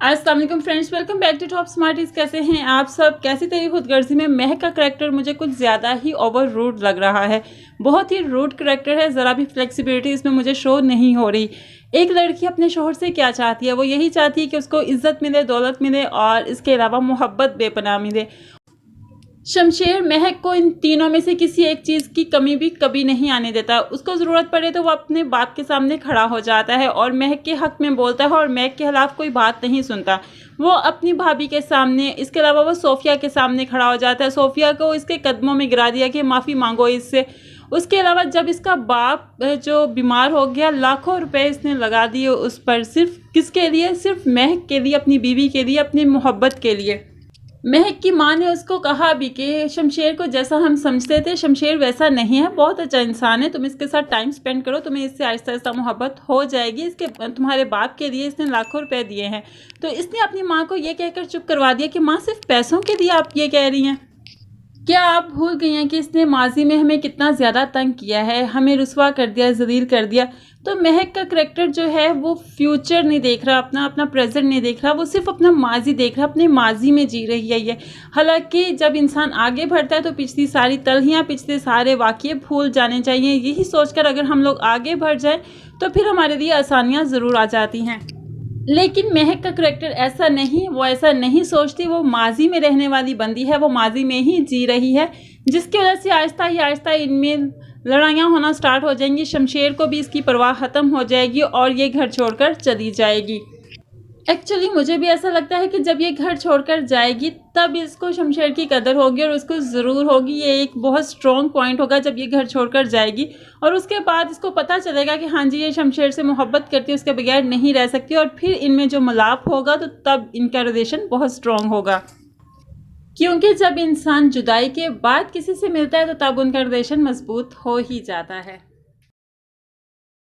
अस्सलाम वालेकुम friends, welcome back to Top Smarties. कैसे हैं आप सब? कैसी तेरी खुदगर्जी में महक का करैक्टर मुझे कुछ ज़्यादा ही ओवर रूड लग रहा है। बहुत ही रूड करैक्टर है, ज़रा भी फ्लेक्सिबिलिटी इसमें मुझे शो नहीं हो रही। एक लड़की अपने शोहर से क्या चाहती है? वो यही चाहती है कि उसको इज्जत मिले, दौलत मिले और इसके अलावा मोहब्बत बेपनाह मिले। शमशेर महक को इन तीनों में से किसी एक चीज़ की कमी भी कभी नहीं आने देता। उसको ज़रूरत पड़े तो वो अपने बाप के सामने खड़ा हो जाता है और महक के हक़ में बोलता है और महक के खिलाफ कोई बात नहीं सुनता। वो अपनी भाभी के सामने, इसके अलावा वो सोफ़िया के सामने खड़ा हो जाता है। सोफ़िया को इसके कदमों में गिरा दिया कि माफ़ी मांगो इससे। उसके अलावा जब इसका बाप जो बीमार हो गया, लाखों रुपए इसने लगा दिए उस पर, सिर्फ किसके लिए? सिर्फ महक के लिए, अपनी बीवी के लिए, अपनी मोहब्बत के लिए। महक की माँ ने उसको कहा भी कि शमशेर को जैसा हम समझते थे शमशेर वैसा नहीं है, बहुत अच्छा इंसान है, तुम इसके साथ टाइम स्पेंड करो, तुम्हें इससे आहिस्ता आहिस्ता मोहब्बत हो जाएगी। इसके तुम्हारे बाप के लिए इसने लाखों रुपए दिए हैं। तो इसने अपनी माँ को ये कहकर चुप करवा दिया कि माँ सिर्फ पैसों के लिए आप ये कह रही हैं? क्या आप भूल गई हैं कि इसने माजी में हमें कितना ज़्यादा तंग किया है, हमें रुसवा कर दिया, ज़लील कर दिया। तो महक का करैक्टर जो है वो फ्यूचर नहीं देख रहा, अपना प्रेजेंट नहीं देख रहा, वो सिर्फ अपना माजी देख रहा, अपने माजी में जी रही है ये। हालांकि जब इंसान आगे बढ़ता है तो पिछली सारी तलहियाँ, पिछले सारे वाक़ये भूल जाने चाहिए। यही सोचकर अगर हम लोग आगे बढ़ जाएं तो फिर हमारे लिए आसानियाँ ज़रूर आ जाती हैं। लेकिन महक का करैक्टर ऐसा नहीं, वो ऐसा नहीं सोचती। वो माजी में रहने वाली बंदी है, वो माजी में ही जी रही है, जिसकी वजह से आहिस्ता इनमें लड़ाइयाँ होना स्टार्ट हो जाएंगी। शमशेर को भी इसकी परवाह ख़त्म हो जाएगी और ये घर छोड़कर चली जाएगी। एक्चुअली मुझे भी ऐसा लगता है कि जब ये घर छोड़कर जाएगी तब इसको शमशेर की कदर होगी और उसको ज़रूर होगी। ये एक बहुत स्ट्रॉन्ग पॉइंट होगा जब ये घर छोड़कर जाएगी और उसके बाद इसको पता चलेगा कि हाँ जी, ये शमशेर से मोहब्बत करती है, उसके बगैर नहीं रह सकती। और फिर इनमें जो मिलाप होगा तो तब इनका रिलेशन बहुत स्ट्रॉन्ग होगा, क्योंकि जब इंसान जुदाई के बाद किसी से मिलता है तो तब उनका रिलेशन मजबूत हो ही जाता है।